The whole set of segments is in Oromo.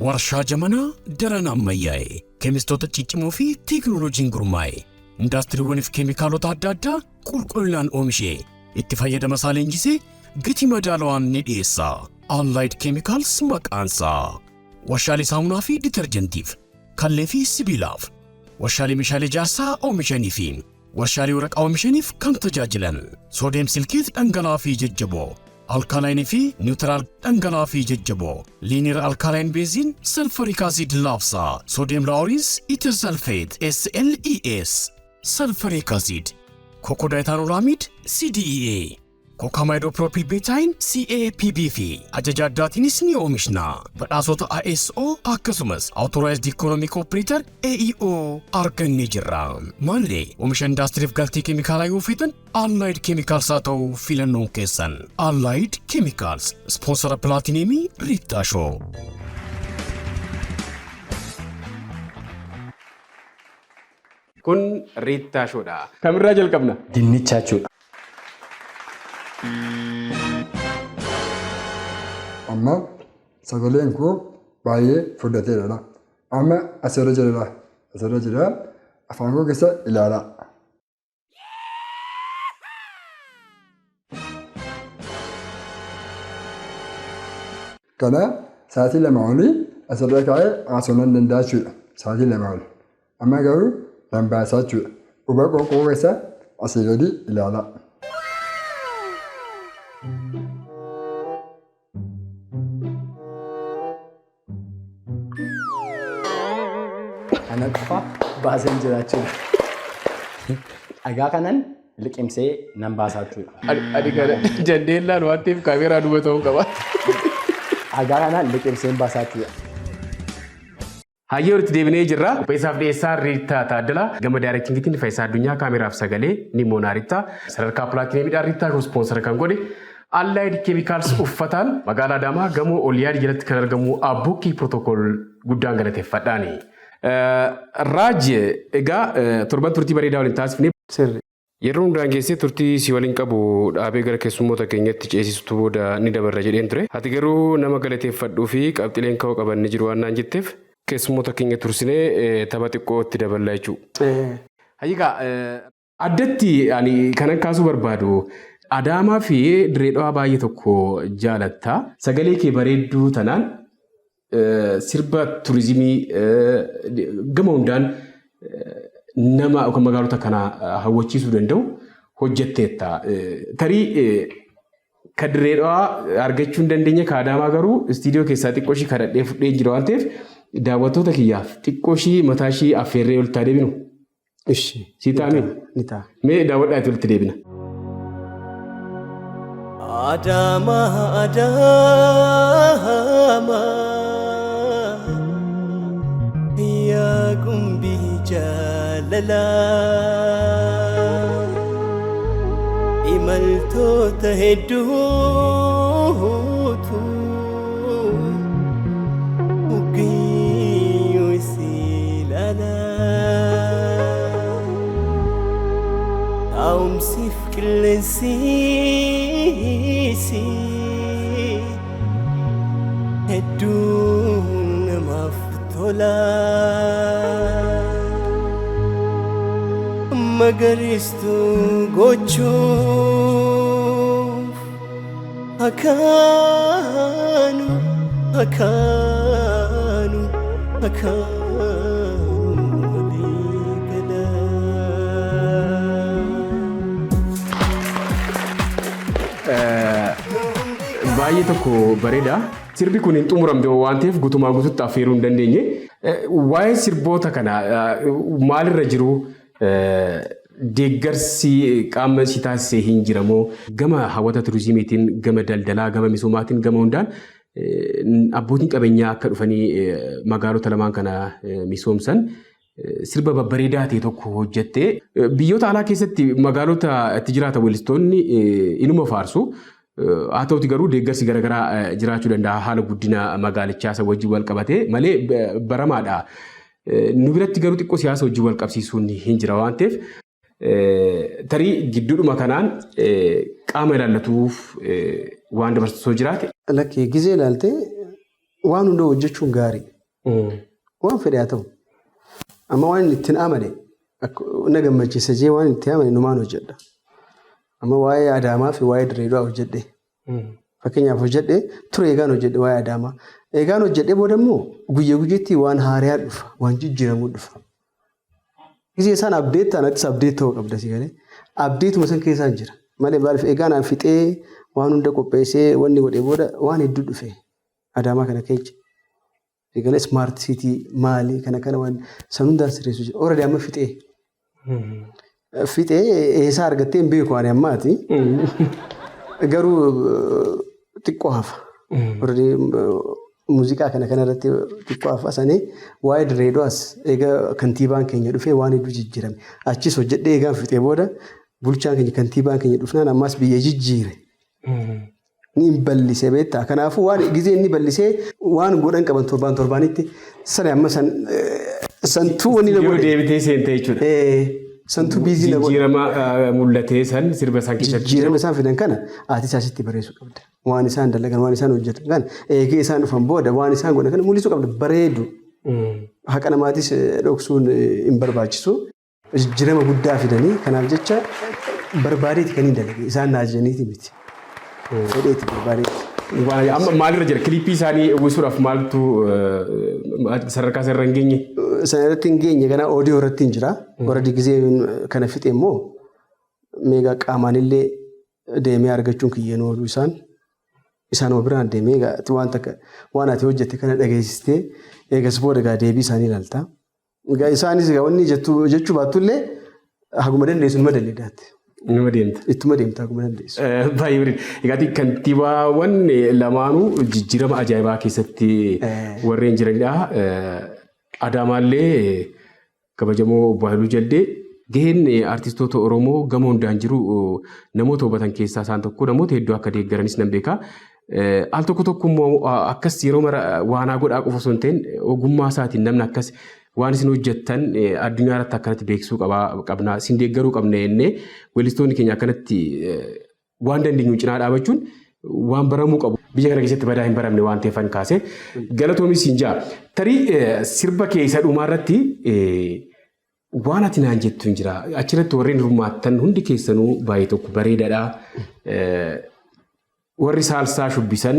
warshaa jamanaa daran ammayyaa'e keemistoota ciccimoo fi teekinooloojiin gurmaa'e indaastiiriiwwaniif keemikaalota adda addaa qulqullinaan oomishee itti fayyadama isaa leenjisee gatii madaalawaan ni dhiyeessa. Allied Chemicals maqaansaa warshaalee saamunaa fi ditarjentiif kallee fi sibiilaaf warshaalee meeshaalee ijaarsaa oomishanii fi warshaalee waraqaa oomishaniif kan tajaajilan soodiyem silkeet dhangala'aa fi jajjaboo alkaalaayinii fi niwutiraal dhangala'aa fi jajjaboo liiniir alkaalaayinii beeziin salfariik aasiid laafsaa soodiyem laawuriis itir salfeet SLES salfariik aasiid kokodaayitaanolaamiid CDEA kokaamaayidoopiroopilbeetaayin CAPB fi ajaja addaatiinis ni oomishna. Badhaasota ISO akkasumas Authorized Economic Operator AEO argannee jirra. Maallee oomisha indaastiriif galtii keemikaalaa yoo feetan Allied Chemicals haa ta'u filannoon keessan. Allied Chemicals sponsora Plaatineemii Riittaa Shoo. Kun Riittaa Shoodha. Kamirraa jalqabna? Dinnichaa jechuudha. Amma sagaleen koo baay'ee fudhateera. Amma asirra jira. Afaan koo keessa ilaalaa. Kana sa'aatii lama olii asirra kaa'ee haasofuu nan danda'a jechuudha. Sa'aatii lama oli. Amma garuu lambaasaa jechuudha. Quba qoqqoo keessa asii gadi ilaalaa. Kana qofa baaseen jiraachuudha. Dhagaa kanan liqimsee nan baasaa jechuudha. Adi kana jandeellaan waan ta'eef kaameeraa duuba ta'uu qaba. Dhagaa kanan liqimseen baasaa jechuudha. Hayyoo itti deebinee jirra. Qopheessaaf dhiyeessaa Riittaa Taaddalaa gama daayirektingiitiin Faayisaa Addunyaa kaameraaf sagalee ni moonaa Riittaa sadarkaa Pilaatineemiidhaan Riittaa sponsora kan godhe Allied Chemicals uffataan magaalaa Adaamaa gamoo Oliyaad jalatti kan argamu Abbuukii Pirootokool guddaan galateeffadhaani. Raaj egaa torban turtii bareedaa waliin taasifnee yeroo hundaan geessee turtii si waliin qabu dhaabee gara keessummoota keenyatti ceesisutu booda ni dabarra jedheen ture. Ati garuu nama galateeffadhuu fi qabxileen ka'uu qaban ni jiru waan naan jetteef keessummoota keenya tursinee tapha xiqqoo itti daballaa jechuudha. Hayyikaa addatti ani kanan kaasuu barbaadu Adaamaa fi Dirree Dhawaa baay'ee tokko jaalatta. Sagalee kee bareedduu tanaan sirba turizimii gama hundaan nama magaalota kana hawwachiisuu danda'u hojjetteetta. Tarii kan Dirree Dhawaa argachuu hin dandeenye kan Adaamaa garuu istiidiyoo keessaa xiqqoo ishii kadhadhee fudhee jira waan ta'eef daawwattoota kiyyaaf xiqqoo ishii mataa ishii affeerree walitti deebinu. Sii taa'ame? Mee daawwadhaa itti walitti deebina. Adama ya gumbi jalala imaltoota hedduutu ugiyyoo silala taa'umsiif qilleensiisi hedduu namaaf tola magariistuu gochuuf akaanu walii gala. Baay'ee tokko bareeda. Sirbi kun hin xumuramne waan ta'eef guutumaa guutuutti affeeruu hin dandeenye. Waa'ee sirboota kana maalirra jiru deeggarsi qaama si taasisee hin jiramoo gama hawwata turizimiitiin gama daldalaa gama misoomaatiin gama hundaan abbootiin qabeenyaa akka dhufanii magaalota lamaan kana misoomsan sirba babbareedaa ta'e tokko hojjettee biyyoota alaa keessatti magaalota itti jiraatan weellistoonni inuma faarsu. Haa ta'uti garuu deeggarsi garaagaraa jiraachuu danda'a haala guddina magaalichaa isa wajjin wal qabatee malee baramaadha. Nu biratti garuu xiqqoo siyaasa wajjin wal qabsiisuun hin jira waan ta'eef tarii gidduudhuma kanaan qaama ilaallatuuf waan dabarsisoo jiraate. Lakkee gizee ilaaltee waan hunda hojjechuun gaarii. Waan fedhe haa ta'u. Amma waan ittiin amane na gammachiisa jee waan ittiin amane numaan hojjedha. Amma waa'ee Adaamaa fi waa'ee Dirreedhaa hojjedhe. Fakkeenyaaf hojjedhe ture eegaan hojjedhe waa'ee Adaamaa. Eegaan hojjedhe booda immoo guyyaa guyyaatti waan haaraa dhufa, waan jijjiiramuu dhufa. Gisee isaan abdeet ta'anattis abdeet ta'uu qabda si galee. Abdeetuma san keessaan jira. Malee baaliif eegaan aan fixee waan hunda qopheessee wanni godhee booda waan hedduu dhufe Adaamaa kana keessa. Si galee smart city maalii kana waan san hundaan sirreessu jira. Oradii amma fixee. Fixee eessaa argattee hin beeku ani ammaati. Garuu xiqqoo hafa. Oradii muuziqaa kana irratti xiqqoo hafa sanii waa'ee Dirreedhaas egaa kantiibaan keenya dhufee waan hedduu jijjiirame. Achis hojjedhee eegaan fixee booda bulchaan keenya kantiibaan keenya dhufnaan ammas biyya jijjiire. Ni bal'isee beektaa. Kanaafuu waan gizee inni bal'isee waan godhan qaban torbaanitti sana amma santuu wanni na godhe. Deebitee seentee jechuudha. Santuu biizii na godhe. Jijjiirama mul'atee san sirba isaan keessatti. Jijjiirama isaan fidan kana ati isaasitti bareessuu qabda. Waan isaan dalagan waan isaan hojjetan kana eegee isaan dhufan booda waan isaan godhan kana mul'isuu qabda bareedu. Haqa namaatis dhoksuun hin barbaachisu. Jijjiirama guddaa fidanii kanaaf jecha barbaadeeti kan hin dalage isaan naajaniiti miti. Fedheeti barbaadeeti. Amma maalirra jira kilippii isaanii uwwisuudhaaf maaltu sadarkaa irra hin geenye? Sanarratti hin geenye kana oodiyoo irratti hin jira. Warra gizee kana fixe immoo meegaa qaamaanillee deemee argachuun kiyyeen ooluu isaan biraan deemee waan ati hojjette kana dhageessistee eegas booda gaa deebii isaanii ilaalta. Isaanis wanni jechuu baattullee haguma dandeessu numa dandeeddaatti. Numa deemta. Ittuma deemta haguma dandeessu. Baay'ee bareeda. Egaa kantiibaawwan lamaanuu jijjiirama ajaa'ibaa keessatti warreen jiranidha. Adaamaallee kabajamoo Obbo Hailuu Jaldee gaheen artistoota Oromoo gama hundaan jiru namoota hubatan keessaa isaan tokko namoota hedduu akka deeggaranis nan beeka. Al tokko immoo akkas yeroo mara waanaa godhaa qofa osoo hin ta'in ogummaa isaatiin namni akkas waan isin hojjettan addunyaa irratti akkanatti beeksisuu qabna isin deeggaruu qabna jennee weellistoonni keenya akkanatti waan dandeenyu cinaa dhaabachuun waan baramuu qabu. Biyya kana keessatti badaa hin baramne waan ta'eef kaase galatoomis hin jaa. Tarii sirba keessa dhumaa irratti waan ati naan jettu hin jira. Achirratti warreen hirmaattan hundi keessanuu baay'ee tokko bareedaadha. Warri saalsaa shubbisan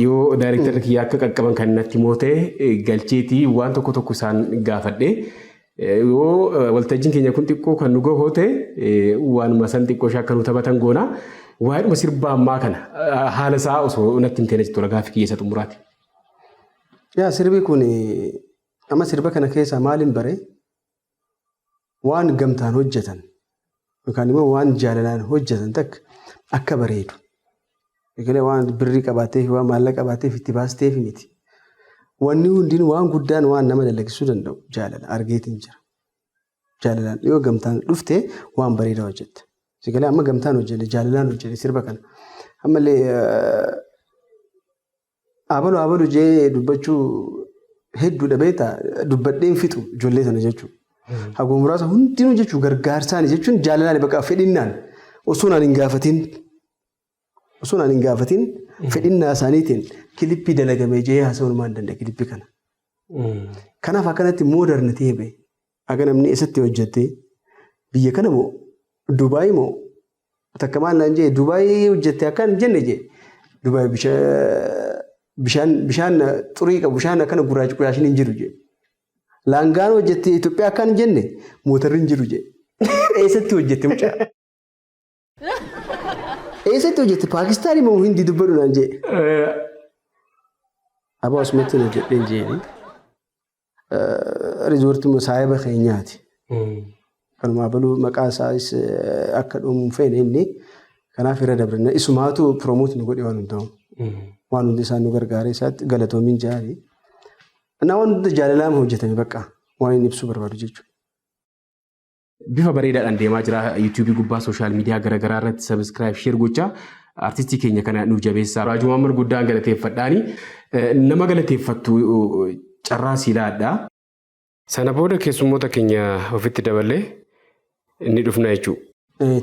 yoo daayireektarri kiyyaa akka qaqqaban kan natti immoo ta'e galcheetii waan tokko isaan gaafadhe yoo waltajjiin keenya kun xiqqoo kan nu gahoo ta'e waanuma san xiqqoo ishee akka nu taphatan goona waa'eedhuma sirba ammaa kana haala isaa osoo natti hin ta'e jechuudha gaaffii kiyya isa xumuraati. Yaa sirbi kun amma sirba kana keessaa maaliin bare waan gamtaan hojjetan yookaan immoo waan jaalalaan hojjetan takka akka bareedu. Egalee waan birrii qabaatee waan maallaqa qabaateef itti baasteef miti. Wanni hundiin waan guddaan waan nama dalagsuu danda'u jaalala argeetiin jira. Jaalalaan yoo gamtaan dhufte waan bareedaa hojjetta. Egalee amma gamtaan hojjenne jaalalaan hojjenne sirba kana. Ammallee abaluu jee dubbachuu hedduudha beektaa dubbadheen fixu ijoollee sana jechuudha. Haguma muraasa hundinuu jechuun gargaarsaan jechuun jaalalaan bakka fedhinnaan osoo naan hin gaafatin fedhinnaa isaaniitiin kilippii dalagamee jee haasa'uun maan danda'a kilippii kana. Kanaaf akkanatti mooderni ta'e akka namni eessatti hojjettee biyya kana moo Dubaayii moo takka maal naan jee Dubaayii hojjettee akkan jenne jee Dubaayii bishaan xurii qabu bishaan akkana gurraachi quraashin hin jiru jee. Laangaan hojjettee Itoophiyaa akkan jenne mootarri hin jiru jee. Eessatti hojjette mucaa? Eessatti hojjette Paakistaanii moo Hindii dubbadhu naan jee. Abaa Osmatti na jedheen jeeni. Riizoortii saayiba keenyaati. Kanumaa baluu maqaa isaas akka dhumu feene inni kanaaf irra dabarina. Isumaatu piroomoot nu godhe waan hundaa'u. Waan hundi isaan nu gargaaree isaatti galatoomiin jaari. Naa waan hundi jaalalaan hojjetame bakka waan inni ibsuu barbaadu jechuudha. Bifa bareedaadhaan deemaa jira yuutuubii gubbaa sooshaal miidiyaa garaagaraa irratti sabiskiraayib sheer gochaa artistii keenya kana nu jabeessaa. Raajuu Maamar guddaan galateeffadhaani nama galateeffattu carraa siilaadha. Sana booda keessummoota keenya ofitti dabalee inni dhufna jechuudha.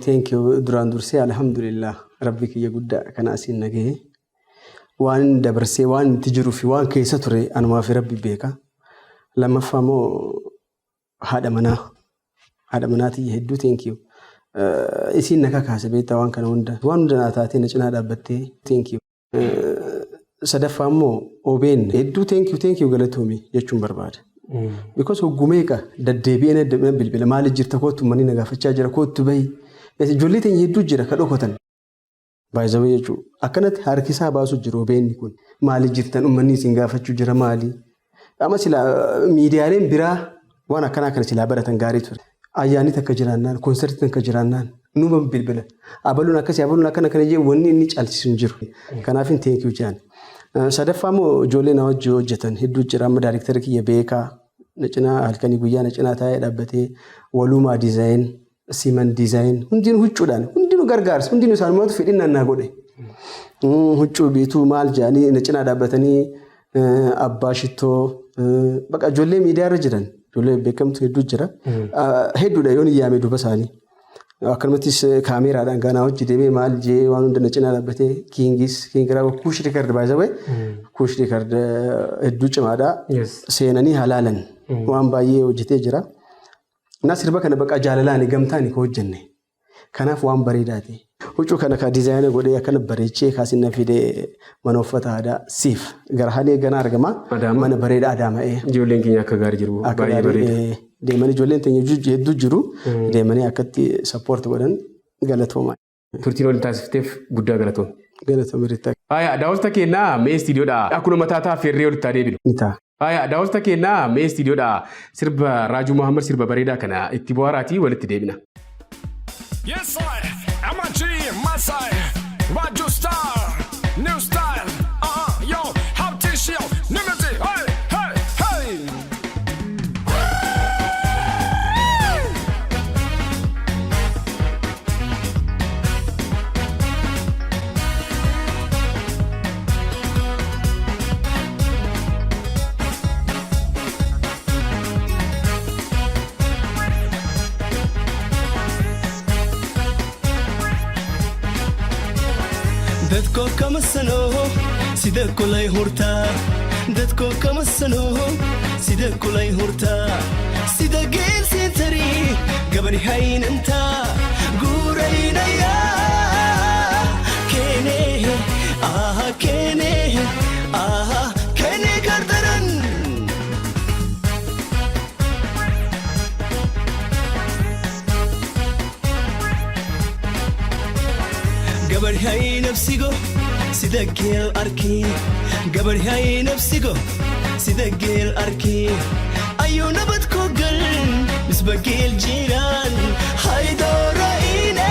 Thank you duraan dursee alhamdulillah rabbi kiyya guddaa kana asiin nagahee waan dabarsee waan itti jiruu fi waan keessa ture anumaa fi rabbi beeka. Lammaffaa immoo haadha manaatii hedduu thank you. Isiin na kakaase beektaa waan kana hunda naa taatee na cinaa dhaabbattee thank you. Sadaffaa immoo OBN hedduu thank you galatoomi jechuun barbaada. Because hoggumeeqa daddeebi'ee bilbila maaliif jirta kootu manni na gaafachaa jira kootu bahi. Ijoollee teenya hedduu jira ka dhokotan. Baay'ee jechuudha. Akkanatti harkisaa baasu jiru OBN kun maaliif jirtan uummanni isin gaafachuu jira maali? Amma silaa miidiyaaleen biraa waan akkanaa kana silaa baratan gaarii ture. Ayyaanni takka jiraannaan, konsertii takka jiraannaan, nuuma bilbila. Abaluun akkana kana jee wanni inni caalchisu jiru. Kanaaf hin thank you jaan. Sadaffaa immoo ijoollee na wajjin hojjetan hedduu jira. Amma daayiriktarri kiyya beekaa na cinaa halkanii guyyaa na cinaa taa'ee dhaabbatee walumaa diizaayin, siiman diizaayin hundinuu huccuudhaan hundinuu gargaarsa hundinuu isaanumaatu fedhinnaan naa godhe. Huccuu biituu maal jedhanii na cinaa dhaabbatanii abbaa shittoo bakka ijoollee miidiyaarra jiran. Ijoollee beekamtu hedduu jira. Hedduudha yoon iyyaame duuba isaanii. Akkanumattis kaameraadhaan ganaa hojii deemee maal jee waan hunda na cinaa dhaabbatee kiingiraa kuush riikard baay'ee kuush riikard hedduu cimaadhaa. Seenanii halaalan waan baay'ee hojjetee jira. Na sirba kana bakka jaalalaan gamtaan ka hojjenne. Kanaaf waan bareedaati. Huccuu kana ka diizaayinii godhee akkana bareechee kaasinna fidee mana uffata aadaa siif gara halee ganaa argama. Mana bareedaa Adaama'ee. Ijoolleen keenya akka gaarii jiru baay'ee bareeda. Deemanii ijoolleen teenya hedduu jiru. Deemanii akkatti sappoorti godhan galatooma. Turtiin waliin taasifteef guddaa galatooma. Galatooma riitta. Daawwattoota keenyaa mee istiidiyoodhaa akkuma mataa ta'a feerree walitti deebinu. Daawwattoota keenyaa mee istiidiyoodhaa sirba Raajuu Muhammad sirba bareedaa kana itti bohaaraatii walitti deebina. Yes, I. MG, my side, Raju Star, new style, yo, how to show, Nimity, hey, hey, hey. dadko kama sano sida kulay hurta dadko kama sano sida kulay hurta sida geel sentari gabari haynanta guuraynaya kene kene gardaran gabar hay nafsigo sida geel arki gabar hay nafsigo sida geel arki ayu nabad ko gal misba geel jiran hay doraine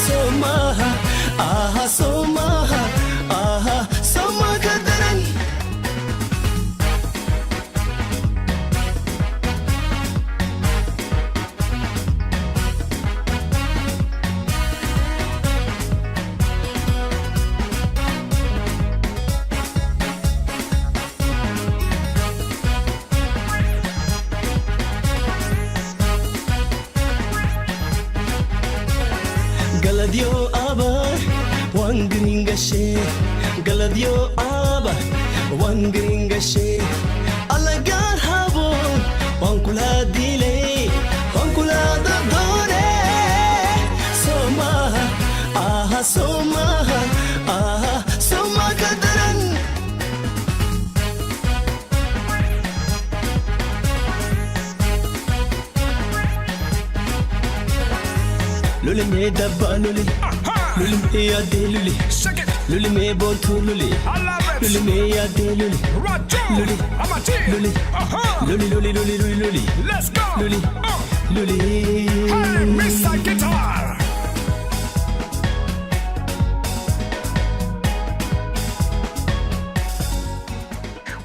somaha somaha kadaran Galadio aba wan gringashe Galadio aba wan gringashe alagar habo wan kula dile wan kula done somaha somaha kadaran luli me dabba luli me yade luli me bontu luli me yade luli Let's go. luli Hey, Mr. Guitar.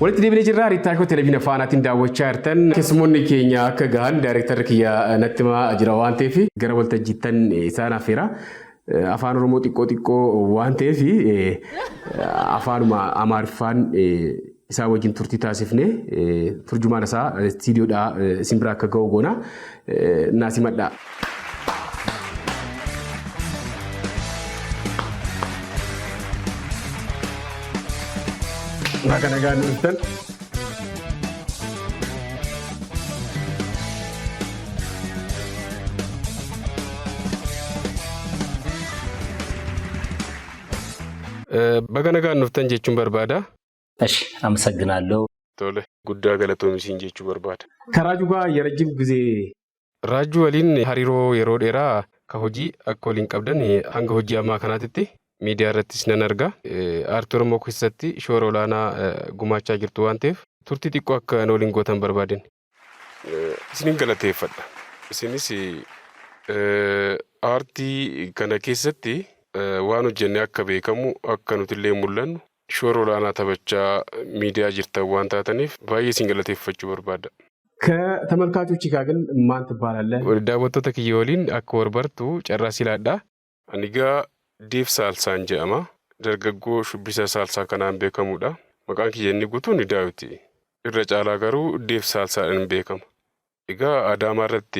Walitti deebinee jirra Riittaashoo televezyiina faanaatiin daawwachaa jirtan keessummoonni keenya akka gahan daayirektarri kiyya natti himaa jira waan ta'eef gara waltajjiittan isaan affeera. Afaan Oromoo xiqqoo waan ta'eef afaanuma Amaariffaan isaa wajjin turtii taasifne turjumaan isaa istiidiyoodhaa isin bira akka ga'u goona naasimadha. Baga nagaan dhuftan. Baga nagaan dhuftan jechuun barbaada. እሺ አመሰግናለሁ። Tole guddaa galatoomisiin jechuu barbaada. Karaajuu gaa yerajjiif gisee raajuu waliin hariiroo yeroo dheeraa ka hojii akka waliin qabdan hanga hojii ammaa kanaatitti miidiyaa irrattis nan arga. Aartii Oromoo keessatti shoora olaanaa gumaachaa jirtu waan ta'eef turtii xiqqoo akka waliin gootan barbaadan. Isinin galateeffadha. Isinis aartii kana keessatti waan hojjenne akka beekamu akka nutillee mul'annu shoora olaanaa taphachaa miidiyaa jirtan waan taataniif baay'ee isin galateeffachuu barbaada. ከተመልካቾች ጋር ግን ማን ትባላለህ? ዳወቶተ ከየ ወሊን አከ ወርበርቱ ጨራስ ይላዳ አኒጋ ዲፍ ሳልሳን ጀማ ደርገጎ ሹቢሳ ሳልሳ ከናን ቤከሙዳ መቃን ከየኒ ጉቱን ዳውቲ ኢረጫላ ገሩ ዲፍ ሳልሳን ቤከም ኢጋ አዳማረቲ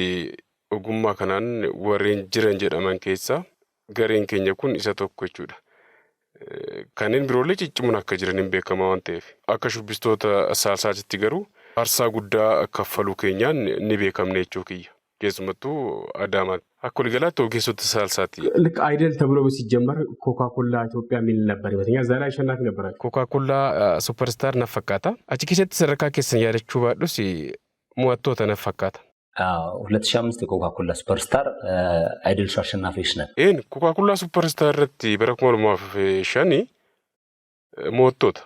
ኦጉማ ከናን ወሬን ጅረን ጀዳማን ኬሳ ገሬን ኬኛ ኩን ኢሳ ቶኮ ጀቹዳ kanneen biroolee ciccimuun akka jiraniin beekamaa waan ta'eef akka shubbistoota saalsaatitti garuu aarsaa guddaa kaffaluu keenyaan ni beekamne jechuu kiyya keessumattuu Adaamaatti akka waliigalaatti ogeessota saalsaati. ልክ አይደል ተብሎ ሲጀመር ኮካኮላ ኢትዮጵያ የሚል ነበር ይመስለኛል። ዛሬ አሸናፊ ነበራችሁ። ኮካኮላ ሱፐርስታር ነፈካታ አቺ ኬሰት ሰረካ ኬሰን ያለችው ባዱስ ሙዋቶተ ነፈካታ 2005 የኮካኮላ ሱፐርስታር አይድል ሾው አሸናፊዎች ነን። ይህን ኮካኮላ ሱፐርስታር ረት በረክሞል ማፈሻኒ ሞቶት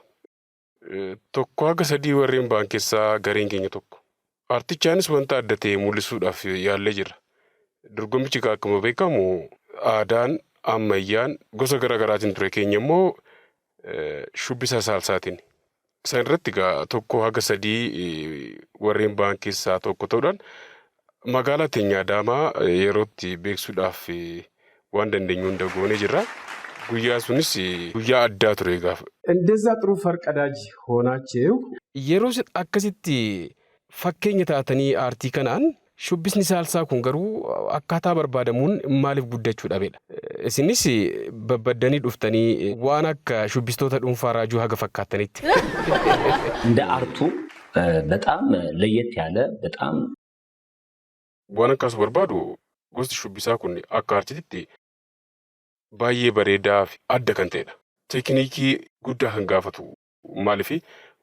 ቶኮ ሀገ ሰዲ ወሬን ባንኬሳ ገሬን ኬኛ ቶኮ አርቲቻንስ ወንታ አደቴ ሙልሱዳፍ ያለ ጅራ ድርጎምቺ ካከመ ቤካሙ አዳን አመያን ጎሰ ገራገራትን ድረ ኬኛሞ ሹቢሳ ሳልሳቲን ሰንረት ጋ ቶኮ ሀገ ሰዲ ወሬን ባንኬሳ ቶኮ ተውዳን magaalaa teenya Adaamaa yerootti beeksuudhaaf waan dandeenyu hunda goone jirra. Guyyaa sunis guyyaa addaa ture gaafa. እንደዛ ጥሩ ፈርቀዳጅ ሆናችሁ yeroo akkasitti fakkeenya taatanii aartii kanaan shubbisni saalsaa kun garuu akkaataa barbaadamuun maaliif guddachuu dhabeedha. Isinis babbaddanii dhuftanii waan akka shubbistoota dhuunfaa raajuu haga fakkaatanitti. እንደ አርቱ በጣም ለየት ያለ በጣም waan akkas barbaadu gosti shubbisaa kun akka aartiitti baay'ee bareedaa fi adda kan ta'edha. Teekniikii guddaa kan gaafatu maaliif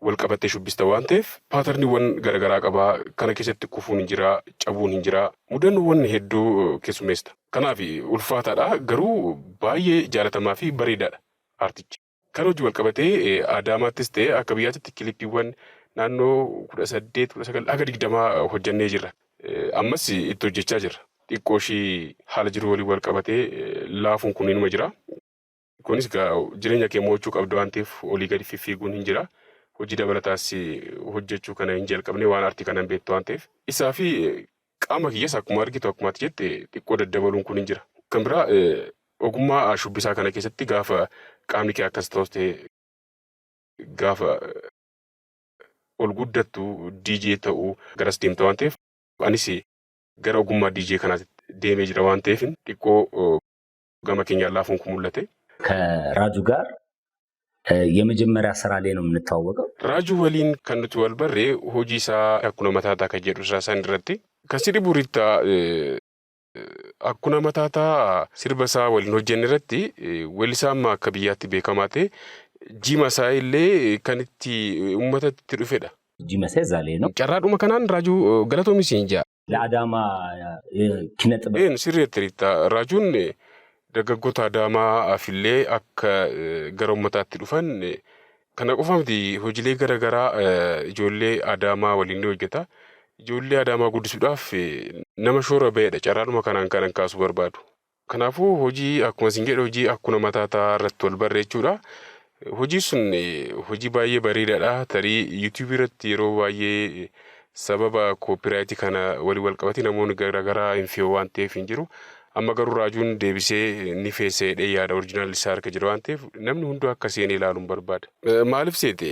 wal qabattee shubbista waan ta'eef paatarniiwwan garaagaraa qabaa kana keessatti kufuun hin jiraa cabuun hin jiraa mudannoowwan hedduu keessummeessa. Kanaaf ulfaataadha garuu baay'ee jaalatamaa fi bareedaadha aartichi. Kan hojii wal qabatee Adaamaattis ta'e akka biyyaatti kilippiiwwan naannoo 18-19 aga 20 hojjannee jirra. Ammas itti hojjechaa jirra. Xiqqoo ishii haala jiru walii wal qabatee laafuun kun inuma jira. Kunis jireenya kee mo'achuu qabdu waan ta'eef olii gadi fiffiiguun hin jira. Hojii dabalataas hojjechuu kana hin jalqabne waan aartii kana hin beektu waan ta'eef. Isaa fi qaama kiyyaas akkuma argitu akkuma ati jette xiqqoo daddabaluun kun hin jira. Kan biraa ogummaa shubbisaa kana keessatti gaafa qaamni kee akkas ta'us ta'e gaafa ol guddattu DJ ta'uu garas deemta waan ta'eef. Anis gara ogummaa DJ kanaatti deemee jira waan ta'eef xiqqoo gama keenyaan laafuun kun mul'ate. ከራጁ ጋር የመጀመሪያ ስራ ላይ ነው የምንተዋወቀው። ራጁ ወሊን ከንቱ ወልበሬ ሆጂሳ አኩና መታታ ከጀዱ ሳሳን ድረቲ ከሲሪ ቡሪታ አኩና መታታ ሲርበሳ ወሊን ሆጀን ድረቲ ወሊሳማ ከብያቲ ቤከማቴ ጂማሳይሌ ከንቲ ኡመተት ትሩፌዳ ጂማሳይ ዛሌ ነው ጨራዱማ ከናን ራጁ ገለቶሚ ሲንጃ ለአዳማ ኪነጥበ ይሄን ሲሪየትሪታ ራጁን ደገጎታ አዳማ አፊሌ አከ ገሮመታት ዱፈን kana qofaamti hojiilee garaagaraa ijoollee Adaamaa waliin hojjeta. Ijoollee Adaamaa guddisuudhaaf nama shoora ba'eedha. Carraadhuma kanaan kanan kaasuu barbaadu. Kanaafuu hojii akkuma isin jedhe hojii akkuma mataataa irratti wal barreechuudha. Hojii sun hojii baay'ee bareedaadha. Tarii YouTube irratti yeroo baay'ee sababa koopiraayitii kana walii wal qabatee namoonni garaagaraa hin fe'u waan ta'eef hin jiru. Amma garuu raajuun deebisee ni feesee yaada oriijinaal isaa harka jira waan ta'eef namni hunduu akka seenee ilaaluun barbaada. Maaliif seete?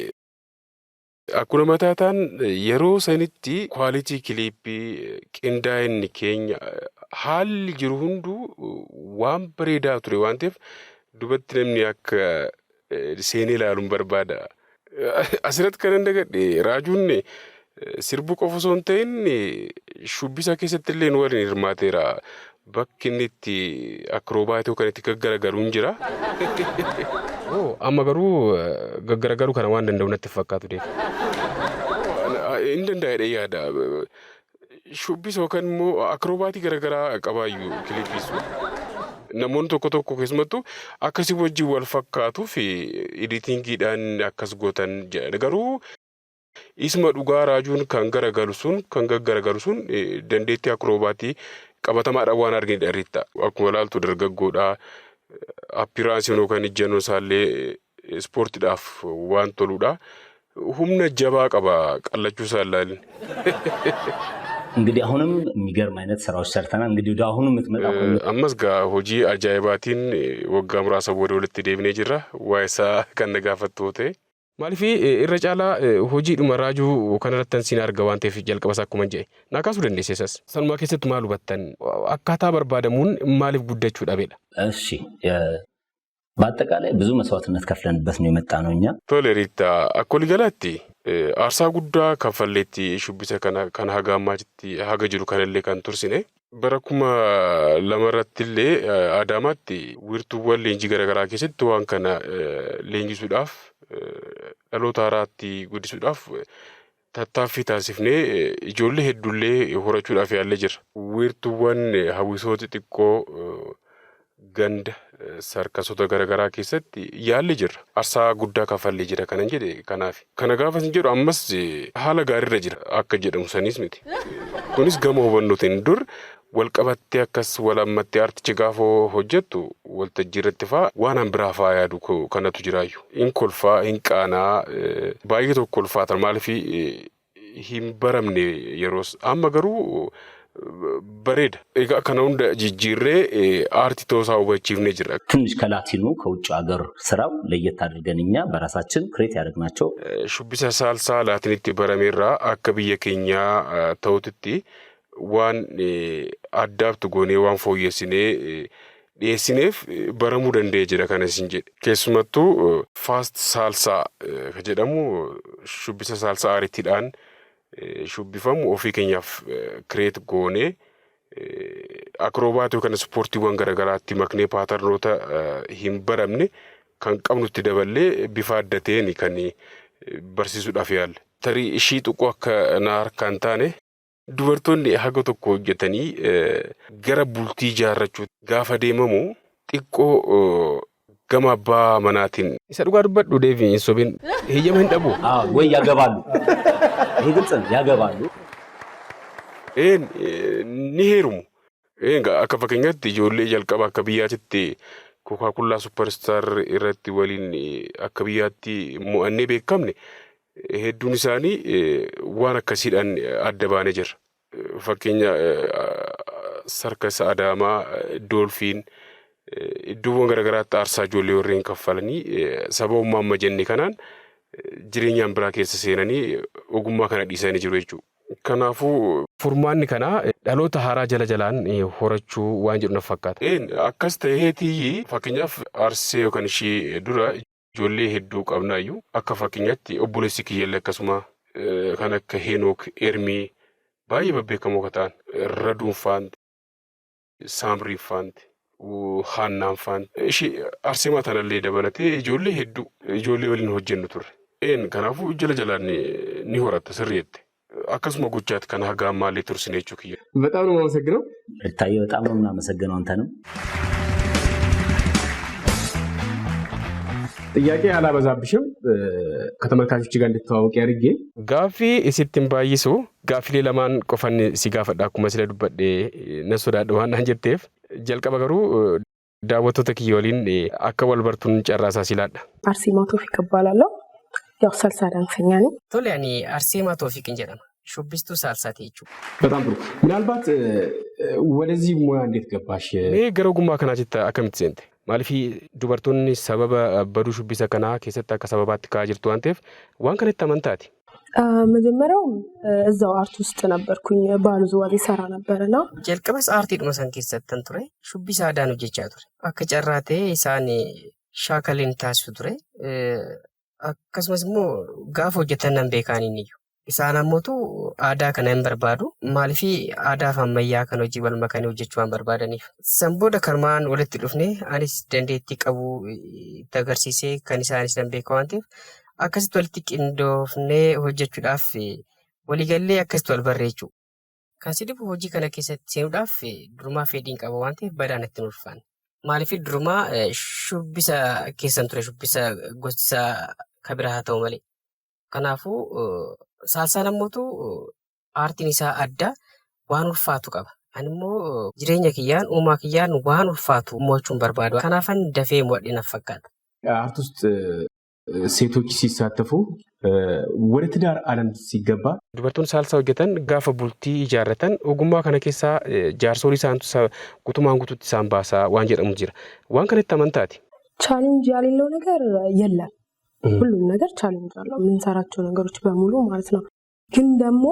Akkuma mataataan yeroo sanitti kwaalitii kiliippii qindaa'inni keenya haalli jiru hunduu waan bareedaa ture waan ta'eef dubatti namni akka seenee ilaaluun barbaada. Asirratti kan dagadhe raajuun sirbu qofa osoo hin ta'in shubbisa keessatti illee waliin hirmaateera. Bakki inni itti akroobaatii kan itti gaggaragaru hin jira. Amma garuu gaggaragaru kana waan danda'u natti fakkaatu deema. Hin danda'edha yaada. Shubbisa yookaan immoo akroobaatii garaagaraa qabaayyuu kiliipiisu. Namoonni tokko tokko keessumattuu akkasii wajjin wal fakkaatuu fi editingiidhaan akkas gootan jedha. Garuu isma dhugaa raajuun kan garagaru sun kan gaggaragaru sun dandeettii akroobaatii qabatamaadhaan waan arginu dharriitta. Akkuma ilaaltu dargaggoodhaa appiraansiin yookaan ijjannoo isaallee ispoortiidhaaf waan toludha. Humna jabaa qaba qallachuu isaa ilaalin. እንግዲህ አሁንም የሚገርም አይነት ስራዎች ሰርተናል። እንግዲህ ወደ አሁኑ የምትመጣው አመስ ጋ ሆጂ አጃይባቲን ወጋ ምራሰ ወደ ሁለት ዴብኔ ጅራ ዋይሳ ከነጋፈቶቴ ማለፊ ኢረጫላ ሆጂ ድመራጁ ከነረተን ሲን አርገ ዋንቴ ፊ ጀልቀበሳ ኩመንጀ ናካሱ ደንዴሰስ ሰልማ ከሰት ማሉ በተን አካታ በርባደሙን ማለፍ ጉደቹ ዳቤላ እሺ በአጠቃላይ ብዙ መስዋዕትነት ከፍለንበት ነው የመጣ ነው እኛ ቶሌሪታ አኮሊ ገላቲ አርሳ ጉዳ ከፈለቲ ሹቢሰ ከና ሀጋማቲ ሀገጅሩ ከነሌ ካን ቱርሲኔ በረኩማ ለመረትሌ አዳማቲ ዊርቱወል ሌንጂ ገረገራ ከሰት ዋን ከና ሌንጂሱዳፍ አሎታራቲ ጉዲሱዳፍ ታታፊ ታሲፍኔ ኢጆሌ ሄዱሌ ሆረቹዳፍ ያለ ጅር ዊርቱወን ሀዊሶት ጥቆ ገንድ sarkasoota garaagaraa keessatti yaalli jira. Arsaa guddaa kafallee jira kanan jedhe kanaaf. Kana gaafa sin jedhu ammas haala gaariirra jira akka jedhamu sanis miti. Kunis gama hubannootiin dur walqabattee akkas walammatti artichi gaafa hojjettu waltajjii irratti fa'aa waan hambiraa fa'aa yaadu kanatu jiraayyuu. Hin kolfaa, hin qaanaa, baay'ee tokko kolfaatan maaliif hin baramne yeroos. Amma garuu bareeda. Egaa kana hunda jijjiirree አርቲ ተወሳው በቺቭኔ ጅራ ትንሽ ከላቲኑ ከውጭ ሀገር ስራው ለየት አድርገን እኛ በራሳችን ክሬት ያደርግናቸው ሹቢሳ ሳልሳ ላቲኒቲ በረሜራ አከብየ ኬኛ ተውትቲ ዋን አዳፕት ጎኔ ዋን ፎየሲኔ ዴሲኔፍ በረሙ ደንዴ ጅራ ከነሲንጀ ከሱመቱ ፋስት ሳልሳ ከጀደሙ ሹቢሳ ሳልሳ አሪቲዳን ሹቢፋሙ ኦፊ ኬኛፍ ክሬት ጎኔ akroobaatii kan ispoortiiwwan garaagaraatti maknee paatarnoota hin baramne kan qabnutti daballee bifa adda ta'een kan barsiisuudhaaf yaalle. Tarii ishii xiqqoo akka na harkaan taane dubartoonni haga tokko hojjetanii gara bultii ijaarrachuutti gaafa deemamu xiqqoo gama abbaa manaatiin isa dhugaa dubbadhu deebii hin sobin heeyyama hin dhabu. ወይ ያገባሉ ይሄ ግልጽ ነው ያገባሉ ni heerumu. Akka fakkeenyaatti ijoollee jalqaba akka biyyaatti Coca-Cola Superstar irratti waliin akka biyyaatti mo'annee beekamne hedduun isaanii waan akkasiidhaan adda baanee jira. Fakkeenya sarkasa Adaamaa, Doolfiin iddoowwan garaagaraatti aarsaa ijoollee warreen kaffalanii sababummaa amma jenne kanaan jireenyaan biraa keessa seenanii ogummaa kana dhiisanii jiru jechuudha. Kanaafuu furmaanni kana dhaloota haaraa jala jalaan horachuu waan jedhu na fakkaata. Akkas ta'eetii fakkeenyaaf arsee yookaan ishee dura ijoollee hedduu qabnaayyuu akka fakkeenyaatti obboleessi kiyyaallee akkasuma kan akka Heenook, Ermii baay'ee babbeekamoo kan ta'an Raduun faanti, Saamriin faanti, Haannaan faanti. Ishee arsee maatanallee dabalatee ijoollee hedduu ijoollee waliin hojjennu turre. Kanaafuu jala jalaan ni horatta sirriitti. akkasuma gochaat kan haga maali tursine ቹክየ በጣም ነው የማመሰግነው እታይ በጣም ነው የማመሰግነው አንተንም ጥያቄ አላበዛብሽም ከተመልካቾች ጋር እንድትተዋወቂ አድርጌ ጋፊ እሲትን ባይሱ ጋፊ ለማን ቆፈን ሲጋፈዳ ኩመ ስለዱበደ ነሱዳድ ዋና እንጀቴፍ ጀልቀ በገሩ ዳቦቶ ተኪዮሊን አከወል በርቱን ጨራሳ ሲላዳ አርሲማ ቶፊቅ ይባላልው ያው ሳልሳ ዳንሰኛ ነኝ ቶሊያኒ አርሲማ ቶፊቅ እንጀራማ ሹቢስቱ ሳልሳት ይቹ በጣም ጥሩ ምናልባት ወደዚህ ሙያ እንዴት ገባሽ ገረጉማ ከናችታ አከምት ዘንተ ማለፊ ዱበርቶኒ ሰበበ በዱ ሹቢሰ ከና ከሰጣ ከሰበባት ካጅርቱ አንተፍ ዋን ከነታ መንታቲ መጀመሪያው እዛው አርት ውስጥ ነበርኩኝ ባሉ ዘዋሪ ሰራ ነበርና ጀልቀበስ አርት ይድመሰን ከሰተን ቱሬ ሹቢሳ ዳኑ ጀቻ ቱሬ አከጨራቴ ኢሳኒ ሻከሊን ታሱ ቱሬ akkasumas immoo gaafa hojjetan nan beekaan inni iyyuu. Isaan ammootu aadaa kana hin barbaadu. Maaliifii aadaa fi ammayyaa kan hojii wal makanii hojjechuu waan barbaadaniif. San booda karmaan walitti dhufnee anis dandeettii qabu itti agarsiisee kan isaanis nan beeka waan ta'eef akkasitti walitti qindoofnee hojjechuudhaaf waliigallee akkasitti wal barreechuu. Kan si dhibu hojii kana keessatti seenuudhaaf durumaa fedhiin qaba waan ta'eef badaan itti hin ulfaanne. Maaliifii durumaa shubbisa keessan ture shubbisa gosti isaa kabiraa haa ta'u malee. Kanaafuu saalsaan ammootu aartiin isaa adda waan ulfaatu qaba. Ani immoo jireenya kiyyaan uumaa kiyyaan waan ulfaatu mo'achuun barbaadu. Kanaafan dafee mo'adhe naaf fakkaata. አርት ውስጥ ሴቶች ሲሳተፉ ወደ ትዳር ዓለም ሲገባ dubartoonni saalsaa hojjetan gaafa bultii ijaarratan ogummaa kana keessaa jaarsolii isaantu gutumaan gutuutti isaan baasaa waan jedhamu jira. Waan kanatti amantaati. ቻሌንጅ ያሌለው ነገር የለም። ሁሉም ነገር ቻሌንጅ አለው የምንሰራቸው ነገሮች በሙሉ ማለት ነው። ግን ደግሞ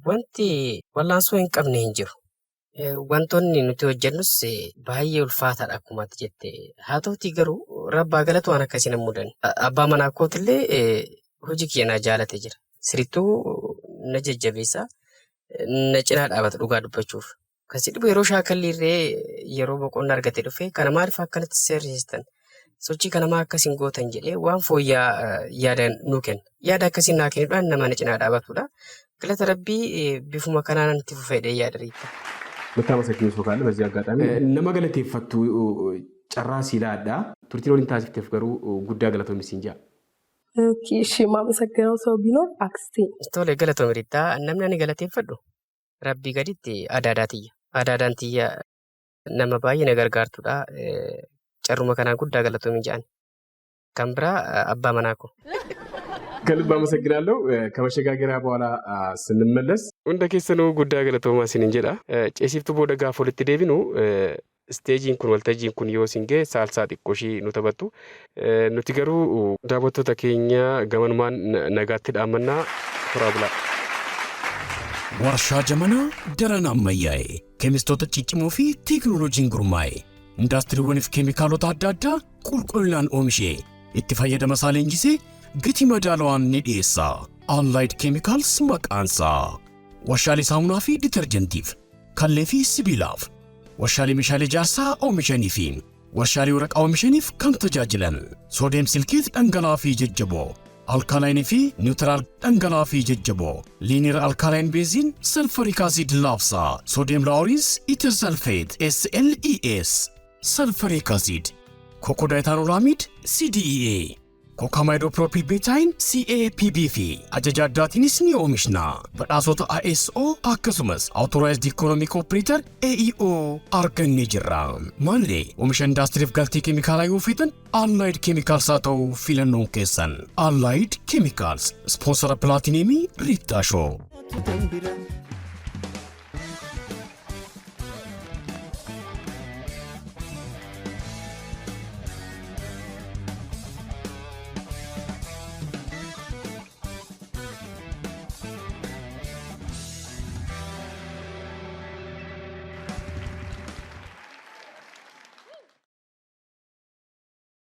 wanti wallaansoo hin qabne hin jiru. Wantoonni nuti hojjennus baay'ee ulfaataadha akkuma ati jette. Haa ta'utii garuu rabbaa galatu waan akkasii nan mudan. Abbaa manaa kootillee hojii kiyya na jaalate jira. Sirrittuu na jajjabeessa na cinaa dhaabata dhugaa dubbachuuf. Kasi dhibu yeroo shaakalliirree yeroo boqonnaa argate dhufe kana maaliif akkanatti sirreessitan? Sochii kana maa akkasiin gootan jedhee waan fooyya'aa yaada nuu kenna. Yaada akkasiin naa kennuudhaan nama na cinaa dhaabatudha. Galata rabbii bifuma kanaan itti fufeedhee yaada riitta. Mataamasakiin sokaal በዚህ አጋጣሚ nama galateeffattu carraa siilaadhaa turtiin waliin taasifteef garuu guddaa galatoomis hin jaa. እሺ ማመሰግነው ሰው ቢኖር አክስቴ Tole galatoomi riittaa namni ani galateeffadhu rabbii gaditti adaadaatiyya. Adaadaan tiyya nama baay'ee na gargaartudha. Carruma kanaan guddaa galatoomi jedhan. Kan biraa abbaa manaa koo. ከልብ አመሰግናለሁ። ከመሸጋገሪያ በኋላ ስንመለስ እንደ keessanuu guddaa galatoomaa isiniin jedha. Ceesiftuu booda gaafa walitti deebinu isteejiin kun waltajjiin kun yoo isin ga'e saalsaa xiqqooshii nu taphattu. Nuti garuu daawwattoota keenya gamanumaan nagaatti dhaamannaa toraa bulaa. Warshaa jamanaa daran ammayyaa'e keemistoota ciccimoo fi teekinooloojiin gurmaa'e indaastiriiwwaniif keemikaalota adda addaa qulqullinaan oomishee itti fayyadama isaa leenjisee gatii madaalawaan ni dhiyeessa. Allied Chemicals maqaansaa warshaalee saamunaa fi ditarjentiif kallee fi sibiilaaf warshaalee meeshaalee ijaarsaa oomishanii fi warshaalee waraqaa oomishaniif kan tajaajilan soodiyeem silkeet dhangala'aa fi jajjaboo alkaalaayinii fi niwutiraal dhangala'aa fi jajjaboo liiniir alkaalaayinii beeziin salfariik aasiid laafsaa soodiyeem laawuriins itir salfeet SLES salfariik aasiid kokodaayitaanoolaamiid CDEA Kokamaido propil betayin CAPB fi ajaja addaatiinis ni oomishna. Badhaasota ISO akkasumas Authorized Economic Operator AEO argannee jirra. Maallee oomisha indaastiriif galtii keemikaalaa yoo feetan Allied Chemicals haa ta'u filannoon keessan. Allied Chemicals sponsora Plaatineemii Riittaashoo.